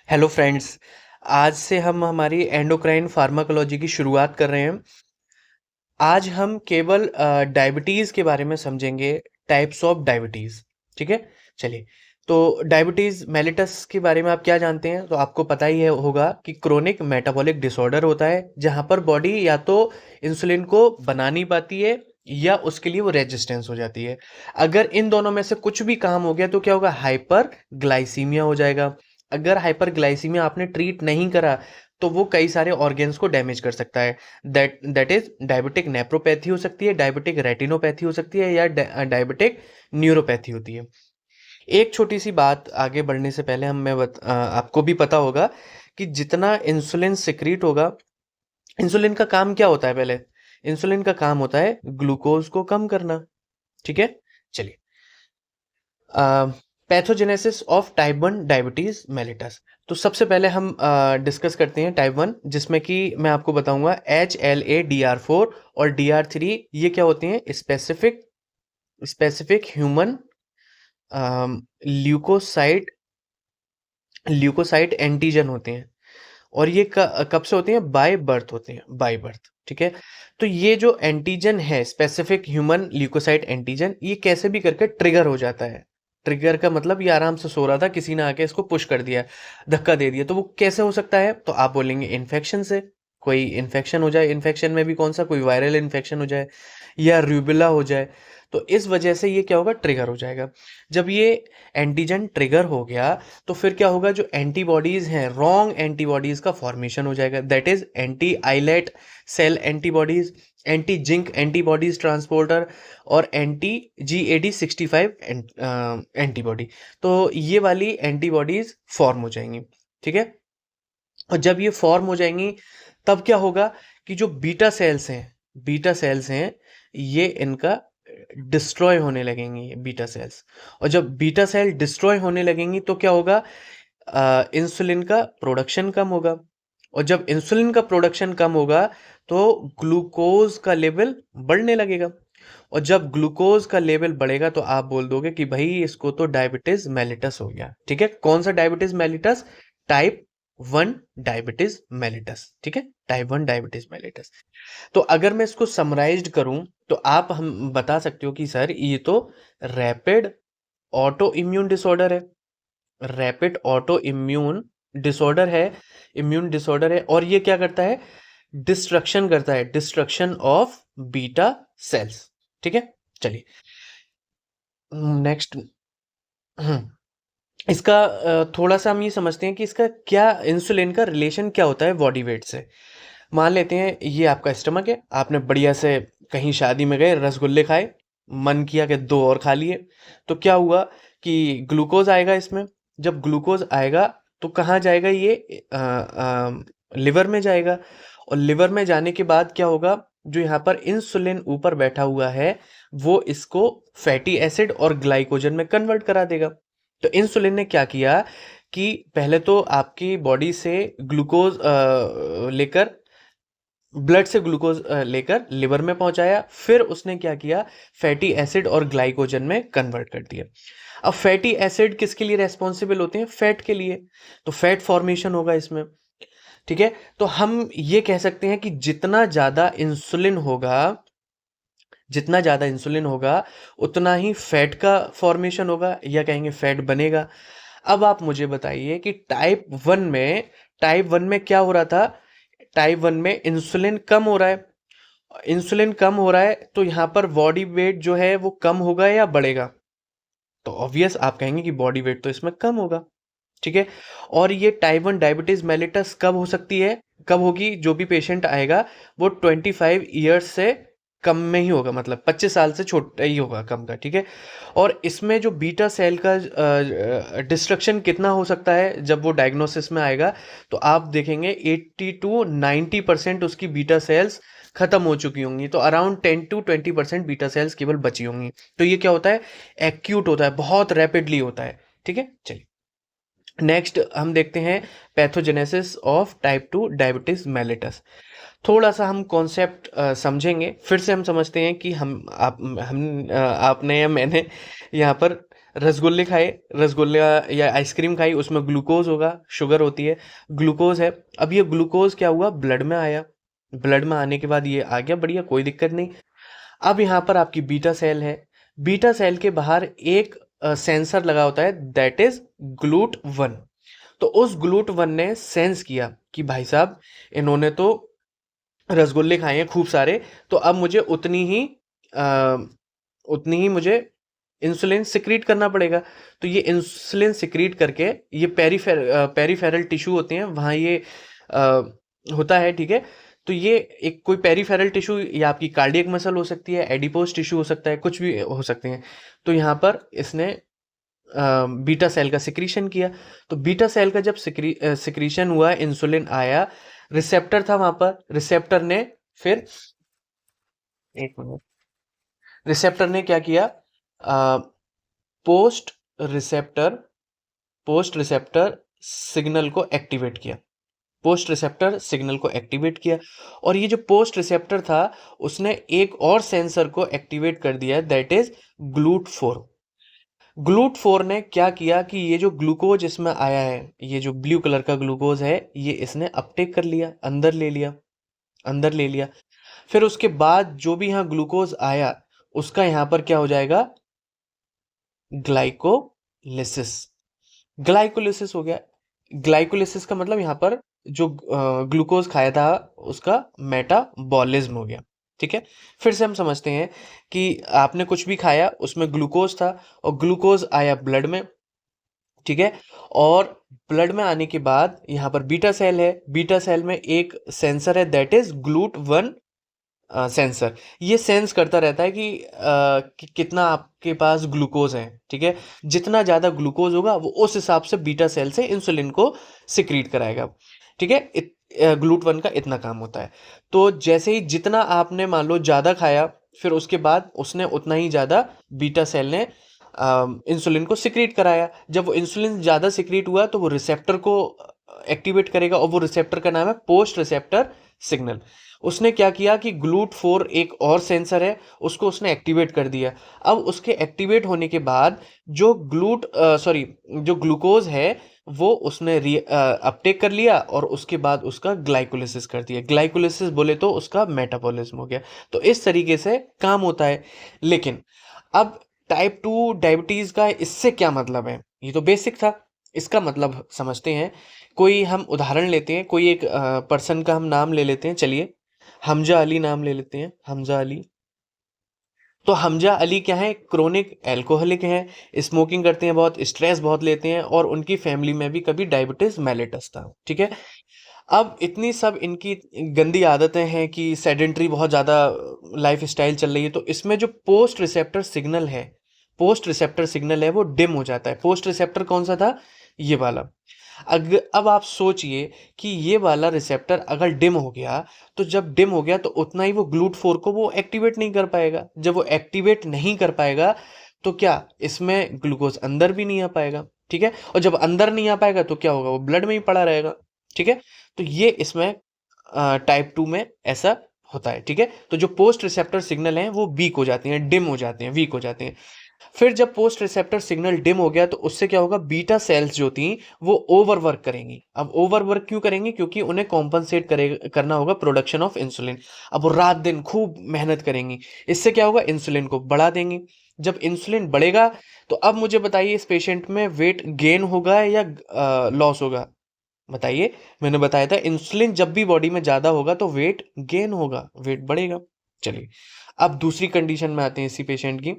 Hello friends. आज से हम हमारी एंडोक्राइन फार्माकोलॉजी की शुरुआत कर रहे हैं। आज हम केवल डायबिटीज़ के बारे में समझेंगे, टाइप्स ऑफ डायबिटीज़। ठीक है, चलिए। तो डायबिटीज़ मेलिटस के बारे में आप क्या जानते हैं? तो आपको पता ही है होगा कि क्रोनिक मेटाबॉलिक डिसऑर्डर होता है जहाँ पर बॉडी या तो इंसुलिन को बना नहीं पाती है या उसके लिए वो रेजिस्टेंस हो जाती है। अगर इन दोनों में से कुछ भी काम हो गया तो क्या होगा? हाइपर ग्लाइसीमिया हो जाएगा। अगर हाइपर ग्लाइसीमिया आपने ट्रीट नहीं करा तो वो कई सारे ऑर्गेन्स को डैमेज कर सकता है। दैट इज डायबिटिक नेप्रोपैथी हो सकती है, डायबिटिक रेटिनोपैथी हो सकती है या डायबिटिक न्यूरोपैथी होती है। एक छोटी सी बात आगे बढ़ने से पहले आपको भी पता होगा कि जितना इंसुलिन सिक्रीट होगा, इंसुलिन का काम क्या होता है? पहले इंसुलिन का काम होता है ग्लूकोज को कम करना। ठीक है, चलिए। Pathogenesis of type 1 diabetes mellitus. तो सबसे पहले हम डिस्कस करते हैं टाइप 1, जिसमें कि मैं आपको बताऊंगा HLA-DR4 और DR3 ये क्या होते हैं? Specific specific human leukocyte leukocyte antigen होते हैं। और ये कब से होते हैं? बाय बर्थ होते हैं, बाय बर्थ। ठीक है, तो ये जो एंटीजन है, स्पेसिफिक ह्यूमन ल्यूकोसाइट एंटीजन, ये कैसे भी करके ट्रिगर हो जाता है। ट्रिगर का मतलब ये आराम से सो रहा था, किसी ने आके इसको पुश कर दिया, धक्का दे दिया। तो वो कैसे हो सकता है? तो आप बोलेंगे इन्फेक्शन से। कोई इन्फेक्शन हो जाए, इन्फेक्शन में भी कौन सा? कोई वायरल इन्फेक्शन हो जाए या रूबेला हो जाए, तो इस वजह से ये क्या होगा? ट्रिगर हो जाएगा। जब ये एंटीजन ट्रिगर हो गया तो फिर क्या होगा? जो एंटीबॉडीज हैं, रॉन्ग एंटीबॉडीज का फॉर्मेशन हो जाएगा। That is anti islet cell antibodies, anti zinc antibodies transporter और एंटी GAD65 एंटीबॉडी। तो ये वाली एंटीबॉडीज फॉर्म हो जाएंगी। ठीक है, और जब ये फॉर्म हो जाएंगी तब क्या होगा कि जो बीटा सेल्स हैं ये इनका डिस्ट्रॉय होने लगेंगी, ये बीटा सेल्स। और जब बीटा सेल डिस्ट्रॉय होने लगेंगी तो क्या होगा? इंसुलिन का प्रोडक्शन कम होगा। और जब इंसुलिन का प्रोडक्शन कम होगा तो ग्लूकोज का लेवल बढ़ने लगेगा। और जब ग्लूकोज का लेवल बढ़ेगा तो आप बोल दोगे कि भाई इसको तो डायबिटीज मेलिटस हो गया। ठीक है, कौन सा diabetes mellitus? Type 1 diabetes mellitus. ठीक है, टाइप 1 डायबिटीज मेलिटस। तो अगर मैं इसको समराइज्ड करूं तो आप हम बता सकते हो कि सर ये तो रैपिड ऑटो इम्यून डिसऑर्डर है। रैपिड ऑटो इम्यून डिसऑर्डर है। और ये क्या करता है? डिस्ट्रक्शन करता है, डिस्ट्रक्शन ऑफ बीटा सेल्स। ठीक है, चलिए नेक्स्ट। इसका थोड़ा सा हम ये समझते हैं कि इसका क्या, इंसुलिन का रिलेशन क्या होता है बॉडी वेट से। मान लेते हैं ये आपका स्टमक है, आपने बढ़िया से कहीं शादी में गए, रसगुल्ले खाए, मन किया कि दो और खा लिए। तो क्या हुआ कि ग्लूकोज आएगा इसमें। जब ग्लूकोज आएगा तो कहाँ जाएगा? ये लिवर में जाएगा। और लिवर में जाने के बाद क्या होगा? जो यहाँ पर इंसुलिन ऊपर बैठा हुआ है वो इसको फैटी एसिड और ग्लाइकोजन में कन्वर्ट करा देगा। तो इंसुलिन ने क्या किया कि पहले तो आपकी बॉडी से ग्लूकोज लेकर, ब्लड से ग्लूकोज लेकर लिवर में पहुंचाया, फिर उसने क्या किया? फैटी एसिड और ग्लाइकोजन में कन्वर्ट कर दिया। अब फैटी एसिड किसके लिए रेस्पॉन्सिबल होते हैं? फैट के लिए। तो फैट फॉर्मेशन होगा इसमें। ठीक है, तो हम ये कह सकते हैं कि जितना ज़्यादा इंसुलिन होगा उतना ही फैट का फॉर्मेशन होगा, या कहेंगे फैट बनेगा। अब आप मुझे बताइए कि टाइप वन में क्या हो रहा था? टाइप वन में इंसुलिन कम हो रहा है। इंसुलिन कम हो रहा है तो यहाँ पर बॉडी वेट जो है वो कम होगा या बढ़ेगा? तो ऑब्वियस आप कहेंगे कि बॉडी वेट तो इसमें कम होगा। ठीक है, और ये टाइप 1 डायबिटीज मेलिटस कब हो सकती है? कब होगी? जो भी पेशेंट आएगा वो 25 ईयर्स से कम में ही होगा, मतलब 25 साल से छोटा ही होगा, कम का। ठीक है, और इसमें जो बीटा सेल का डिस्ट्रक्शन कितना हो सकता है जब वो डायग्नोसिस में आएगा? तो आप देखेंगे 80 to 90% उसकी बीटा सेल्स खत्म हो चुकी होंगी। तो अराउंड 10 to 20% बीटा सेल्स केवल बची होंगी। तो ये क्या होता है? एक्यूट होता है, बहुत रैपिडली होता है। ठीक है, चलिए नेक्स्ट हम देखते हैं pathogenesis of type 2 diabetes mellitus. थोड़ा सा हम कॉन्सेप्ट समझेंगे, फिर से हम समझते हैं कि आपने या मैंने यहाँ पर रसगुल्ले खाए, रसगुल्ला या आइसक्रीम खाई, उसमें ग्लूकोज होगा, शुगर होती है, ग्लूकोज है। अब ये ग्लूकोज क्या हुआ, ब्लड में आया, ब्लड में आने के बाद ये आ गया, बढ़िया, कोई दिक्कत नहीं। अब यहाँ पर आपकी बीटा सेल है, बीटा सेल के बाहर एक सेंसर लगा होता है, दैट इज ग्लूट वन। तो उस ग्लूट वन ने सेंस किया कि भाई साहब इन्होंने तो रसगुल्ले खाए हैं खूब सारे, तो अब मुझे अ, उतनी ही मुझे इंसुलिन सिक्रीट करना पड़ेगा। तो ये इंसुलिन सिक्रीट करके, ये पेरीफेरल टिश्यू होते हैं वहाँ ये अ, होता है, ठीक है। तो ये एक कोई पेरीफेरल टिश्यू या आपकी कार्डियक मसल हो सकती है, एडिपोज टिश्यू हो सकता है, कुछ भी हो सकते हैं। तो यहाँ पर इसने बीटा सेल का सिक्रीशन किया। तो बीटा सेल का जब सिक्रीशन हुआ, इंसुलिन आया, रिसेप्टर था वहां पर, रिसेप्टर ने फिर, एक मिनट, रिसेप्टर ने क्या किया, post receptor post receptor signal को एक्टिवेट किया, पोस्ट रिसेप्टर सिग्नल को एक्टिवेट किया। और ये जो पोस्ट रिसेप्टर था, उसने एक और सेंसर को एक्टिवेट कर दिया, that is GLUT four. GLUT four ने क्या किया कि ये जो ग्लूकोज इसमें आया है, ये जो ब्लू कलर का ग्लूकोज है, ये इसने अपटेक कर लिया, अंदर ले लिया, अंदर ले लिया। फिर उसके बाद जो भी यहाँ ग्लूकोज आया, उसका यहाँ पर क्या हो जाएगा, ग्लाइकोलिसिस। ग्लाइकोलिसिस हो गया। ग्लाइकोलिसिस का मतलब यहाँ पर जो ग्लूकोज खाया था, उसका मेटाबॉलिज्म हो गया, ठीक है। फिर से हम समझते हैं कि आपने कुछ भी खाया, उसमें ग्लूकोज था, और ग्लूकोज आया ब्लड में, ठीक है। और ब्लड में आने के बाद यहाँ पर बीटा सेल है, बीटा सेल में एक सेंसर है, that is GLUT one sensor. ये सेंस करता रहता है कि कितना आपके पास ग्लूकोज है, ठीक है। जितना ज़्यादा ग्लूकोज होगा, वो उस हिसाब से बीटा सेल से इंसुलिन को सिक्रीट कराएगा, ठीक है। ग्लूट वन का इतना काम होता है। तो जैसे ही जितना आपने मान लो ज़्यादा खाया, फिर उसके बाद उसने उतना ही ज़्यादा बीटा सेल ने इंसुलिन को सिक्रीट कराया। जब वो इंसुलिन ज़्यादा सिक्रीट हुआ, तो वो रिसेप्टर को एक्टिवेट करेगा, और वो रिसेप्टर का नाम है पोस्ट रिसेप्टर सिग्नल। उसने क्या किया कि ग्लूट फोर एक और सेंसर है, उसको उसने एक्टिवेट कर दिया। अब उसके एक्टिवेट होने के बाद जो जो ग्लूकोज है, वो उसने अपटेक कर लिया, और उसके बाद उसका ग्लाइकोलिसिस कर दिया। ग्लाइकोलिसिस बोले तो उसका मेटाबॉलिज्म हो गया। तो इस तरीके से काम होता है। लेकिन अब टाइप टू डायबिटीज का इससे क्या मतलब है, ये तो बेसिक था। इसका मतलब समझते हैं। कोई हम उदाहरण लेते हैं, कोई एक पर्सन का हम नाम ले लेते हैं, चलिए हमजा अली नाम ले लेते हैं, हमजा अली। तो हमजा अली क्या है, क्रोनिक एल्कोहलिक हैं, स्मोकिंग करते हैं बहुत, स्ट्रेस बहुत लेते हैं, और उनकी फैमिली में भी कभी डायबिटीज मेलिटस था, ठीक है। अब इतनी सब इनकी गंदी आदतें हैं कि सेडेंट्री बहुत ज़्यादा लाइफ स्टाइल चल रही है, तो इसमें जो पोस्ट रिसेप्टर सिग्नल है, पोस्ट रिसेप्टर सिग्नल है, वो डिम हो जाता है। पोस्ट रिसेप्टर कौन सा था, ये वाला। अब आप सोचिए कि ये वाला रिसेप्टर अगर डिम हो गया, तो जब डिम हो गया, तो उतना ही वो ग्लूट फोर को वो एक्टिवेट नहीं कर पाएगा। जब वो एक्टिवेट नहीं कर पाएगा, तो क्या इसमें ग्लूकोज अंदर भी नहीं आ पाएगा, ठीक है। और जब अंदर नहीं आ पाएगा, तो क्या होगा, वो ब्लड में ही पड़ा रहेगा, ठीक है। तो ये इसमें टाइप टू में ऐसा होता है, ठीक है। तो जो पोस्ट रिसेप्टर सिग्नल हैं, वो वीक हो जाती हैं, डिम हो जाते हैं, वीक हो जाते हैं। फिर जब पोस्ट रिसेप्टर सिग्नल डिम हो गया, तो उससे क्या होगा, बीटा सेल्स जो थी, वो ओवरवर्क करेंगी। अब ओवरवर्क क्यों करेंगी, क्योंकि उन्हें कॉम्पनसेट करना होगा प्रोडक्शन ऑफ इंसुलिन। अब वो रात दिन खूब मेहनत करेंगी। इससे क्या होगा, इंसुलिन को बढ़ा देंगी। जब इंसुलिन बढ़ेगा, तो अब मुझे बताइए, इस पेशेंट में वेट गेन होगा या लॉस होगा, बताइए। मैंने बताया था, इंसुलिन जब भी बॉडी में ज्यादा होगा, तो वेट गेन होगा, वेट बढ़ेगा। चलिए, अब दूसरी कंडीशन में आते हैं इसी पेशेंट की।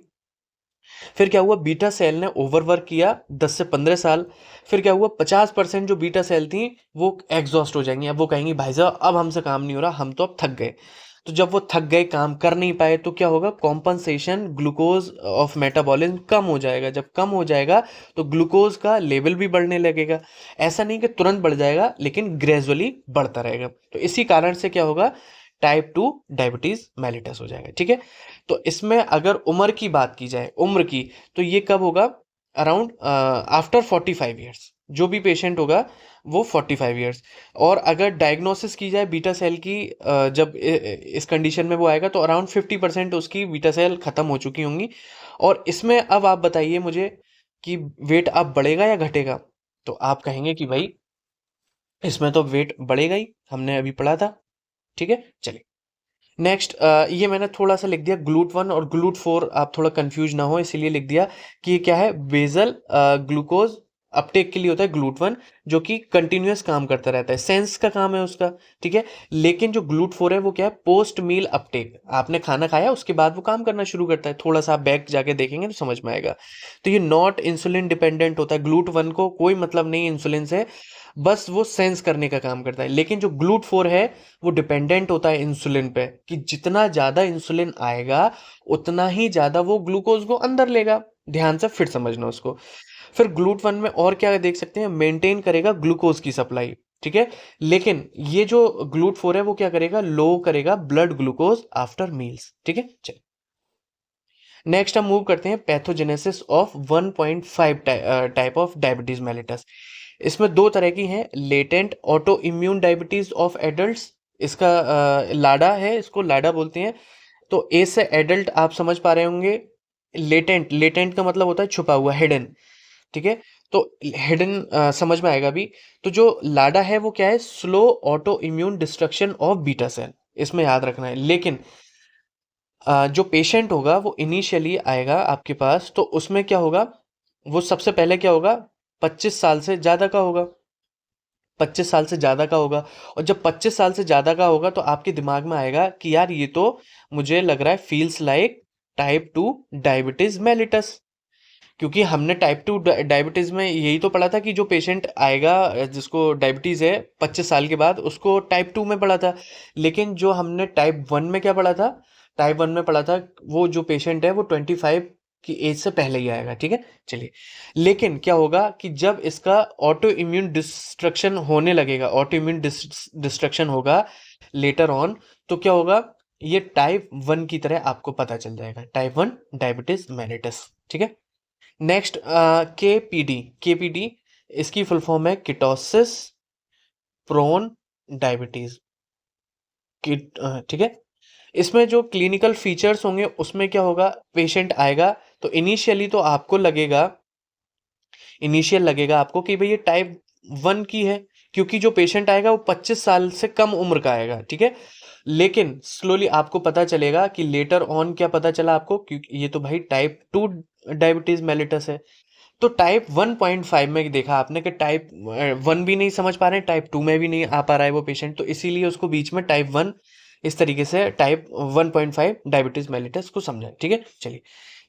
फिर क्या हुआ, बीटा सेल ने ओवरवर्क किया 10 से 15 साल। फिर क्या हुआ, 50% जो बीटा सेल थी, वो एग्जॉस्ट हो जाएंगी। अब वो कहेंगी, भाई साहब अब हमसे काम नहीं हो रहा, हम तो अब थक गए। तो जब वो थक गए, काम कर नहीं पाए, तो क्या होगा, कॉम्पनसेशन ग्लूकोज ऑफ मेटाबॉलिज्म कम हो जाएगा। जब कम हो जाएगा, तो ग्लूकोज का लेवल भी बढ़ने लगेगा। ऐसा नहीं कि तुरंत बढ़ जाएगा, लेकिन ग्रेजुअली बढ़ता रहेगा। तो इसी कारण से क्या होगा, टाइप टू डायबिटीज मेलिटस हो जाएगा, ठीक है। तो इसमें अगर उम्र की बात की जाए, उम्र की, तो ये कब होगा, अराउंड आफ्टर 45 ईयर्स। जो भी पेशेंट होगा, वो 45 ईयर्स। और अगर डायग्नोसिस की जाए बीटा सेल की, जब इस कंडीशन में वो आएगा, तो अराउंड 50% उसकी बीटा सेल खत्म हो चुकी होंगी। और इसमें अब आप बताइए मुझे, कि वेट अब बढ़ेगा या घटेगा, तो आप कहेंगे कि भाई इसमें तो वेट बढ़ेगा ही, हमने अभी पढ़ा था। ठीक है, चलिए नेक्स्ट। ये मैंने थोड़ा सा लिख दिया ग्लूट 1 और ग्लूट 4, आप थोड़ा कंफ्यूज ना हो इसीलिए लिख दिया कि ये क्या है, बेजल ग्लूकोज अपटेक के लिए होता है ग्लूट 1, जो कि कंटिन्यूअस काम करता रहता है, सेंस का काम है उसका। ठीक है, लेकिन जो ग्लूट 4 है वो क्या है, पोस्ट मील अपटेक, आपने खाना खाया उसके बाद वो काम करना शुरू करता है, थोड़ा सा आप बैक जाके देखेंगे तो समझ में आएगा। तो ये नॉट इंसुलिन डिपेंडेंट होता है, ग्लूट 1 को कोई मतलब नहीं इंसुलिन से, बस वो सेंस करने का काम करता है। लेकिन जो ग्लूट 4 है वो डिपेंडेंट होता है इंसुलिन पे, कि जितना ज्यादा इंसुलिन आएगा उतना ही ज्यादा वो ग्लूकोज को अंदर लेगा। ध्यान से फिर समझना उसको। फिर ग्लूट 1 में और क्या देख सकते हैं, मेंटेन करेगा ग्लूकोज की सप्लाई। ठीक है, लेकिन ये जो ग्लूट 4 है वो क्या करेगा, लो करेगा ब्लड ग्लूकोज आफ्टर मील्स। ठीक है, चलिए नेक्स्ट हम मूव करते हैं pathogenesis of 1.5 type of diabetes mellitus. इसमें दो तरह की हैं, latent auto immune diabetes of adults, इसका लाडा है, इसको लाडा बोलते हैं। तो ए से एडल्ट आप समझ पा रहे होंगे, लेटेंट, लेटेंट का मतलब होता है छुपा हुआ, हिडन। ठीक है, तो हिडन समझ में आएगा अभी। तो जो लाडा है वो क्या है, slow autoimmune destruction of beta cell, इसमें याद रखना है। लेकिन जो पेशेंट होगा वो इनिशियली आएगा आपके पास, तो उसमें क्या होगा, वो सबसे पहले क्या होगा, 25 साल से ज़्यादा का होगा, 25 साल से ज़्यादा का होगा। और जब 25 साल से ज़्यादा का होगा तो आपके दिमाग में आएगा कि यार ये तो मुझे लग रहा है feels like type 2 diabetes mellitus, क्योंकि हमने टाइप 2 डायबिटीज़ में यही तो पढ़ा था कि जो पेशेंट आएगा जिसको डायबिटीज़ है 25 साल के बाद, उसको टाइप 2 में पढ़ा था। लेकिन जो हमने टाइप 1 में क्या पढ़ा था, टाइप 1 में पढ़ा था वो जो पेशेंट है वो 25 की एज से पहले ही आएगा। ठीक है, चलिए लेकिन क्या होगा कि जब इसका ऑटो इम्यून डिस्ट्रक्शन होने लगेगा, ऑटो इम्यून डिस्ट्रक्शन होगा लेटर ऑन, तो क्या होगा, ये टाइप 1 की तरह आपको पता चल जाएगा, टाइप 1 डायबिटीज मेलिटस। ठीक है, नेक्स्ट केपीडी, केपीडी इसकी फुल फॉर्म है किटोसिस प्रोन डायबिटीज, ठीक है। इसमें जो क्लिनिकल फीचर्स होंगे उसमें क्या होगा, पेशेंट आएगा तो इनिशियल लगेगा आपको कि भाई ये टाइप 1 की है, क्योंकि जो पेशेंट आएगा वो 25 साल से कम उम्र का आएगा। ठीक है, लेकिन स्लोली आपको पता चलेगा कि लेटर ऑन क्या पता चला आपको, क्योंकि ये तो भाई टाइप 2 डायबिटीज मेलिटस है। तो टाइप 1.5 में देखा आपने कि टाइप 1 भी नहीं समझ पा रहे हैं, टाइप 2 में भी नहीं आ पा रहा है वो पेशेंट, तो इसीलिए उसको बीच में टाइप 1 इस तरीके से टाइप 1.5 डायबिटीज मेलिटस को समझा। ठीक है, चलिए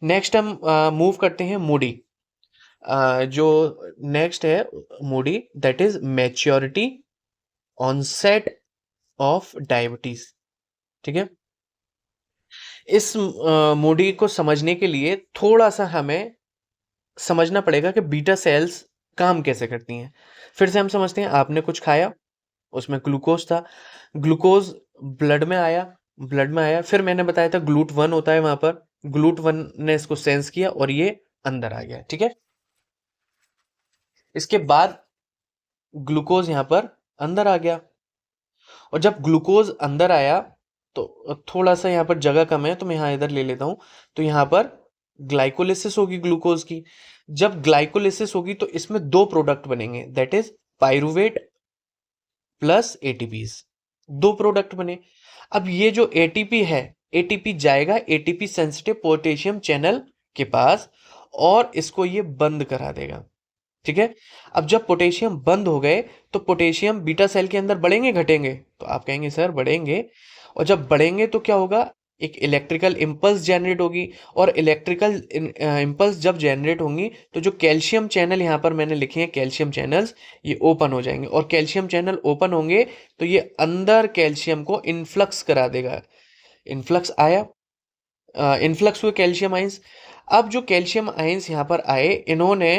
नेक्स्ट हम मूव करते हैं मूडी। जो नेक्स्ट है MODY, that is maturity onset of diabetes. ठीक है, इस मूडी को समझने के लिए थोड़ा सा हमें समझना पड़ेगा कि बीटा सेल्स काम कैसे करती हैं। फिर से हम समझते हैं, आपने कुछ खाया, उसमें ग्लूकोज था, ग्लूकोज ब्लड में आया, फिर मैंने बताया था ग्लूट 1 होता है वहां पर, ग्लूट 1 ने इसको सेंस किया और ये अंदर आ गया। ठीक है, इसके बाद ग्लूकोज यहां पर अंदर आ गया, और जब ग्लूकोज अंदर आया तो थोड़ा सा यहाँ पर जगह कम है तो मैं यहाँ इधर ले लेता हूँ। तो यहाँ पर ग्लाइकोलिसिस होगी ग्लूकोज की, जब ग्लाइकोलिसिस होगी तो इसमें दो प्रोडक्ट बनेंगे, that is pyruvate plus ATPs, दो प्रोडक्ट बने। अब ये जो एटीपी है, एटीपी जाएगा एटीपी सेंसिटिव पोटेशियम चैनल के पास और इसको ये बंद करा देगा। ठीक है, अब जब पोटेशियम बंद हो गए तो पोटेशियम बीटा सेल के अंदर बढ़ेंगे घटेंगे, तो आप कहेंगे सर बढ़ेंगे। और जब बढ़ेंगे तो क्या होगा, एक इलेक्ट्रिकल इम्पल्स जनरेट होगी, और इलेक्ट्रिकल इम्पल्स जब जनरेट होंगी तो जो कैल्शियम चैनल यहाँ पर मैंने लिखे हैं कैल्शियम चैनल्स, ये ओपन हो जाएंगे, और कैल्शियम चैनल ओपन होंगे तो ये अंदर कैल्शियम को इन्फ्लक्स करा देगा। इन्फ्लक्स आया, इन्फ्लक्स हुए कैल्शियम आइंस। अब जो कैल्शियम आइंस यहाँ पर आए, इन्होंने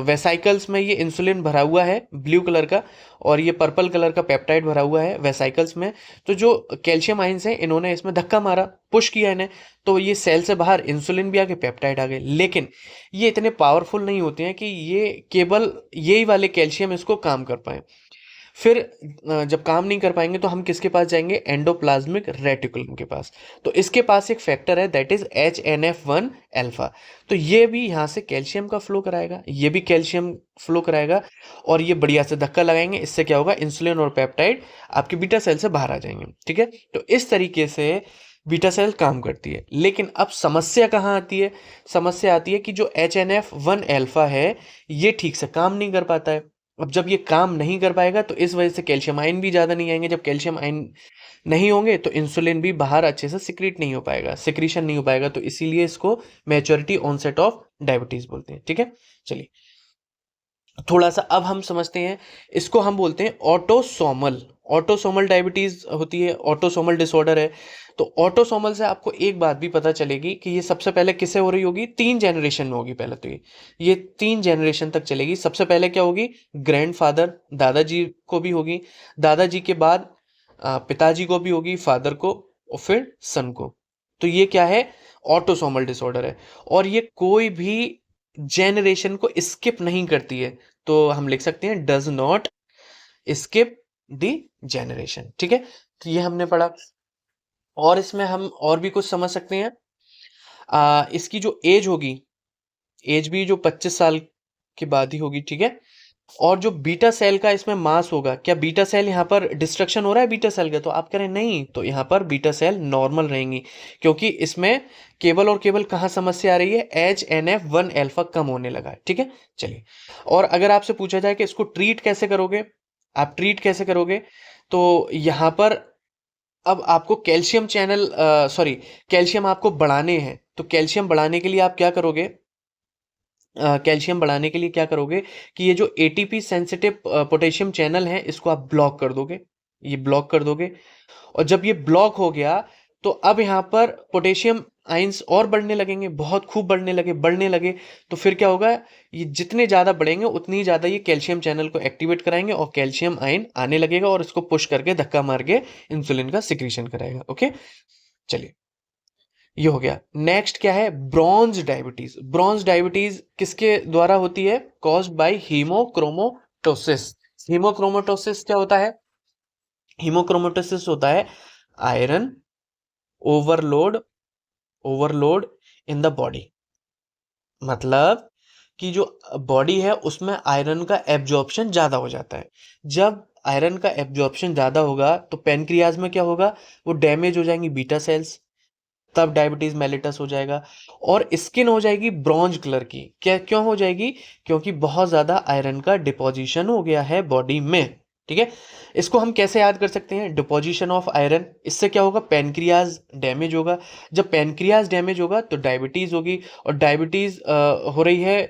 वेसाइकल्स में, ये इंसुलिन भरा हुआ है ब्लू कलर का, और ये पर्पल कलर का पेप्टाइड भरा हुआ है वेसाइकल्स में। तो जो कैल्शियम आइंस हैं इन्होंने इसमें धक्का मारा, पुश किया इन्हें, तो ये सेल से बाहर इंसुलिन भी आ गए, पेप्टाइड आ गए। लेकिन ये इतने पावरफुल नहीं होते हैं कि ये केवल यही वाले कैल्शियम इसको काम कर पाए। फिर जब काम नहीं कर पाएंगे तो हम किसके पास जाएंगे, एंडोप्लाज्मिक रेटिकुलम के पास। तो इसके पास एक फैक्टर है दैट इज HNF1 अल्फा। तो ये भी यहाँ से कैल्शियम का फ्लो कराएगा, ये भी कैल्शियम फ्लो कराएगा, और ये बढ़िया से धक्का लगाएंगे। इससे क्या होगा, इंसुलिन और पेप्टाइड आपके बीटा सेल से बाहर आ जाएंगे। ठीक है, तो इस तरीके से बीटा सेल काम करती है। लेकिन अब समस्या कहाँ आती है, समस्या आती है कि जो HNF1 अल्फा है ये ठीक से काम नहीं कर पाता है। अब जब ये काम नहीं कर पाएगा तो इस वजह से कैल्शियम आयन भी ज़्यादा नहीं आएंगे। जब कैल्शियम आयन नहीं होंगे तो इंसुलिन भी बाहर अच्छे से सिक्रीट नहीं हो पाएगा, सिक्रीशन नहीं हो पाएगा। तो इसीलिए इसको मैच्योरिटी ऑनसेट ऑफ डायबिटीज बोलते हैं। ठीक है, चलिए थोड़ा सा अब हम समझते हैं, इसको हम बोलते हैं ऑटोसोमल। ऑटोसोमल डायबिटीज होती है, ऑटोसोमल डिसऑर्डर है। तो ऑटोसोमल से आपको एक बात भी पता चलेगी कि ये सबसे पहले किससे हो रही होगी, 3 जनरेशन में होगी पहले तो। ये 3 जनरेशन तक चलेगी। सबसे पहले क्या होगी, ग्रैंडफादर दादाजी को भी होगी, दादाजी के बाद पिताजी को भी होगी, फादर को, और फिर सन को। तो ये क्या है, ऑटोसोमल डिसऑर्डर है। और ये कोई भी जेनरेशन को स्किप नहीं करती है। तो हम लिख सकते हैं does not skip the generation. ठीक है, तो ये हमने पढ़ा। और इसमें हम और भी कुछ समझ सकते हैं। इसकी जो एज होगी, एज भी जो 25 साल के बाद ही होगी। ठीक है, और जो बीटा सेल का इसमें मास होगा, क्या बीटा सेल यहाँ पर डिस्ट्रक्शन हो रहा है बीटा सेल का, तो आप कह रहे हैं नहीं, तो यहाँ पर बीटा सेल नॉर्मल रहेंगी, क्योंकि इसमें केवल और केवल कहाँ समस्या आ रही है, HNF1 अल्फा कम होने लगा है। ठीक है, चलिए। और अगर आपसे पूछा जाए कि इसको ट्रीट कैसे करोगे, आप ट्रीट कैसे करोगे, तो यहाँ पर अब आपको कैल्शियम चैनल सॉरी कैल्शियम आपको बढ़ाने हैं। तो कैल्शियम बढ़ाने के लिए आप क्या करोगे, कैल्शियम बढ़ाने के लिए क्या करोगे कि ये जो ATP सेंसिटिव पोटेशियम चैनल है इसको आप ब्लॉक कर दोगे, ये ब्लॉक कर दोगे। और जब ये ब्लॉक हो गया तो अब यहाँ पर पोटेशियम आयंस और बढ़ने लगेंगे, बहुत खूब बढ़ने लगे। तो फिर क्या होगा, ये जितने ज़्यादा बढ़ेंगे उतनी ज़्यादा ये कैल्शियम चैनल को एक्टिवेट कराएंगे और कैल्शियम आयन आने लगेगा और इसको पुश करके धक्का मार के इंसुलिन का सिक्रीशन कराएगा। ओके, चलिए ये हो गया। नेक्स्ट क्या है, ब्रॉन्ज डायबिटीज। ब्रॉन्ज डायबिटीज किसके द्वारा होती है, कॉज्ड बाय हीमोक्रोमोटोसिस। हीमोक्रोमोटोसिस क्या होता है, हीमोक्रोमोटोसिस होता है iron overload, overload in the body. मतलब कि जो बॉडी है उसमें आयरन का एब्जॉर्प्शन ज़्यादा हो जाता है। जब आयरन का एब्जॉर्प्शन ज़्यादा होगा तो पेनक्रियाज में क्या होगा, वो डैमेज हो जाएंगी बीटा सेल्स, तब डायबिटीज मेलिटस हो जाएगा। और स्किन हो जाएगी ब्रॉन्ज कलर की। क्या क्यों हो जाएगी, क्योंकि बहुत ज्यादा आयरन का डिपोजिशन हो गया है बॉडी में। ठीक है, इसको हम कैसे याद कर सकते हैं, डिपोजिशन ऑफ आयरन, इससे क्या होगा, पेनक्रियाज डैमेज होगा। जब पेनक्रियाज डैमेज होगा तो डायबिटीज होगी, और डायबिटीज हो रही है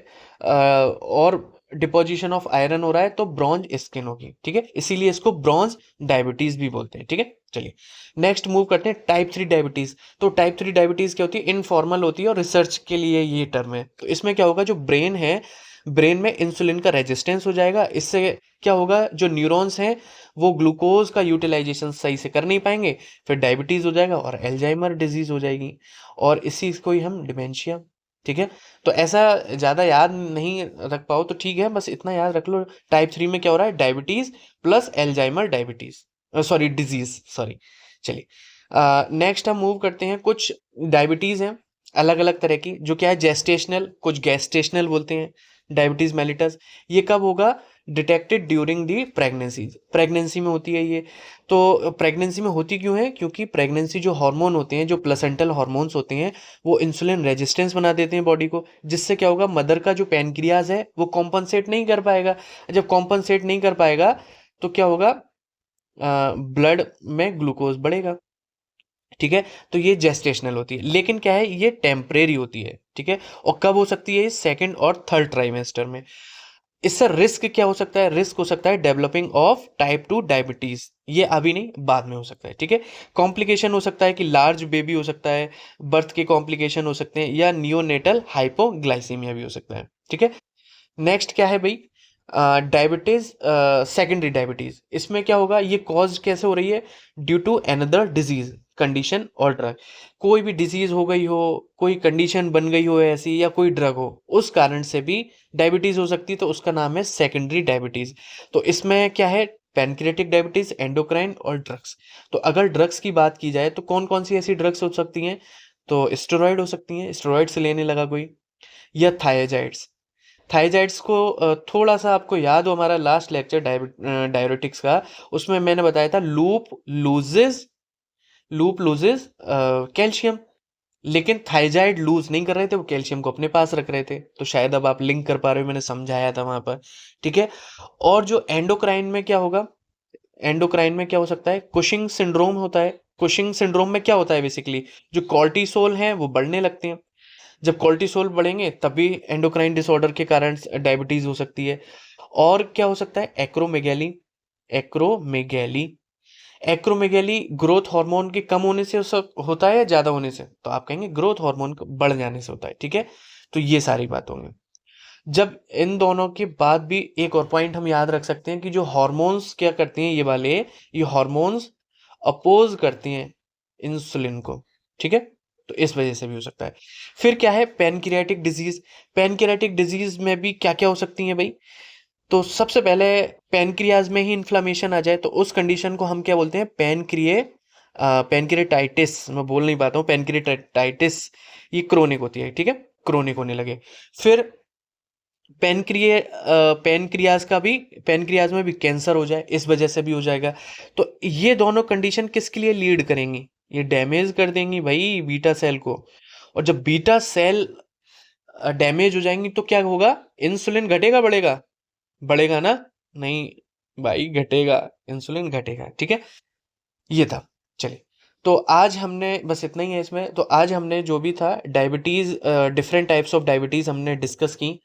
और डिपोजिशन ऑफ आयरन हो रहा है तो ब्रॉन्ज स्किन होगी। ठीक है, इसीलिए इसको ब्रॉन्ज डायबिटीज भी बोलते हैं। ठीक है, चलिए नेक्स्ट मूव करते हैं टाइप 3 डायबिटीज। तो टाइप 3 डायबिटीज क्या होती है, इनफॉर्मल होती है और रिसर्च के लिए ये टर्म है। तो इसमें क्या होगा, जो ब्रेन है, ब्रेन में इंसुलिन का रेजिस्टेंस हो जाएगा। इससे क्या होगा, जो न्यूरॉन्स हैं वो ग्लूकोज का यूटिलाइजेशन सही से कर नहीं पाएंगे, फिर डायबिटीज हो जाएगा और एल्जाइमर डिजीज हो जाएगी, और इसी को ही हम डिमेंशिया। ठीक है, तो ऐसा ज़्यादा याद नहीं रख पाओ तो ठीक है, बस इतना याद रख लो, टाइप 3 में क्या हो रहा है, diabetes plus Alzheimer diabetes, sorry disease, sorry. चलिए नेक्स्ट हम मूव करते हैं, कुछ डायबिटीज हैं अलग अलग तरह की, जो क्या है, जेस्टेशनल, कुछ गैस्टेशनल बोलते हैं डायबिटीज मेलिटस। ये कब होगा, detected during the pregnancy, pregnancy में होती है ये। तो प्रेगनेंसी में होती क्यों है, क्योंकि प्रेगनेंसी जो हार्मोन होते हैं, जो प्लेसेंटल हार्मोन्स होते हैं, वो इंसुलिन रेजिस्टेंस बना देते हैं बॉडी को, जिससे क्या होगा, मदर का जो पैनक्रियाज है वो कॉम्पनसेट नहीं कर पाएगा। जब कॉम्पनसेट नहीं कर पाएगा तो क्या होगा, ब्लड में ग्लूकोज बढ़ेगा। ठीक है, तो ये जेस्टेशनल होती है, लेकिन क्या है, ये टेम्परेरी होती है। ठीक है, और कब हो सकती है, सेकंड और थर्ड ट्राइमेस्टर में। इससे रिस्क क्या हो सकता है, रिस्क हो सकता है डेवलपिंग ऑफ टाइप 2 डायबिटीज, ये अभी नहीं बाद में हो सकता है। ठीक है, कॉम्प्लिकेशन हो सकता है कि लार्ज बेबी हो सकता है, बर्थ के कॉम्प्लिकेशन हो सकते हैं, या नियोनेटल हाइपोग्लाइसीमिया भी हो सकता है। ठीक है, नेक्स्ट क्या है भाई, डायबिटीज, सेकेंडरी डायबिटीज। इसमें क्या होगा, ये कॉज कैसे हो रही है, due to another disease. Condition और ड्रग। कोई भी डिजीज हो गई हो, कोई कंडीशन बन गई हो ऐसी, या कोई ड्रग हो, उस कारण से भी डायबिटीज हो सकती है, तो उसका नाम है सेकेंडरी डायबिटीज। तो इसमें क्या है, पैनक्रियाटिक डायबिटीज, एंडोक्राइन और ड्रग्स। तो अगर ड्रग्स की बात की जाए तो कौन कौन सी ऐसी ड्रग्स हो सकती हैं, तो स्टेरॉइड हो सकती हैं, स्टेरॉइड से लेने लगा कोई, या थायजाइड्स। थायजाइड्स को थोड़ा सा आपको याद हो हमारा लास्ट लेक्चर डायबिटिक्स का, उसमें मैंने बताया था लूप लूजेस कैल्शियम, लेकिन थायजाइड लूज नहीं कर रहे थे, वो कैल्शियम को अपने पास रख रहे थे। तो शायद अब आप लिंक कर पा रहे हो, मैंने समझाया था वहां पर। ठीक है। और जो एंडोक्राइन में क्या होगा, एंडोक्राइन में क्या हो सकता है, कुशिंग सिंड्रोम होता है। कुशिंग सिंड्रोम में क्या होता है, बेसिकली जो कॉर्टिसोल है वो बढ़ने लगते हैं। जब कॉर्टिसोल बढ़ेंगे तभी एंडोक्राइन डिसऑर्डर के कारण डायबिटीज हो सकती है। और क्या हो सकता है, acromegaly. Acromegaly acromegaly growth hormone के कम होने से होता है या ज्यादा होने से, तो आप कहेंगे ग्रोथ हार्मोन बढ़ जाने से होता है। ठीक है। तो ये सारी बात होंगी। जब इन दोनों के बाद भी एक और पॉइंट हम याद रख सकते हैं कि जो हार्मोन्स क्या करती हैं, ये हार्मोन्स अपोज करती हैं इंसुलिन को। ठीक है। तो इस वजह से भी हो सकता है। फिर क्या है, पैनक्रियाटिक डिजीज। पैनक्रियाटिक डिजीज में भी क्या क्या हो सकती है भाई, तो सबसे पहले पैनक्रियाज में ही इन्फ्लामेशन आ जाए तो उस कंडीशन को हम क्या बोलते हैं, पैनक्रिएटाइटिस। मैं बोल नहीं पाता हूँ, पैनक्रिएटाइटिस। ये क्रोनिक होती है। ठीक है। क्रोनिक होने लगे। फिर पैनक्रिए पैनक्रियाज का भी, पैनक्रियाज में भी कैंसर हो जाए, इस वजह से भी हो जाएगा। तो ये दोनों कंडीशन किसके लिए लीड करेंगी, ये डैमेज कर देंगी भाई बीटा सेल को। और जब बीटा सेल डैमेज हो जाएंगी तो क्या होगा, इंसुलिन घटेगा बढ़ेगा, बढ़ेगा ना, नहीं भाई घटेगा, इंसुलिन घटेगा। ठीक है। ये था। चलिए, तो आज हमने बस इतना ही है इसमें। तो आज हमने जो भी था diabetes, different types of diabetes हमने डिस्कस की।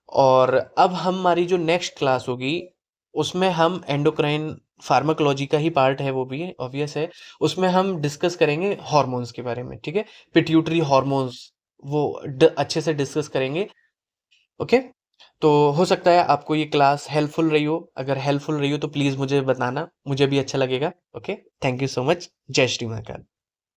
और अब हमारी जो नेक्स्ट क्लास होगी उसमें हम एंडोक्राइन फार्माकोलॉजी का ही पार्ट है, वो भी ऑब्वियस है। उसमें हम डिस्कस करेंगे हार्मोन्स के बारे में। ठीक है। पिट्यूटरी हार्मोन्स, वो अच्छे से डिस्कस करेंगे। ओके। तो हो सकता है आपको ये क्लास हेल्पफुल रही हो। अगर हेल्पफुल रही हो तो प्लीज़ मुझे बताना, मुझे भी अच्छा लगेगा। Okay. Thank you so much. जय श्री महाकाल।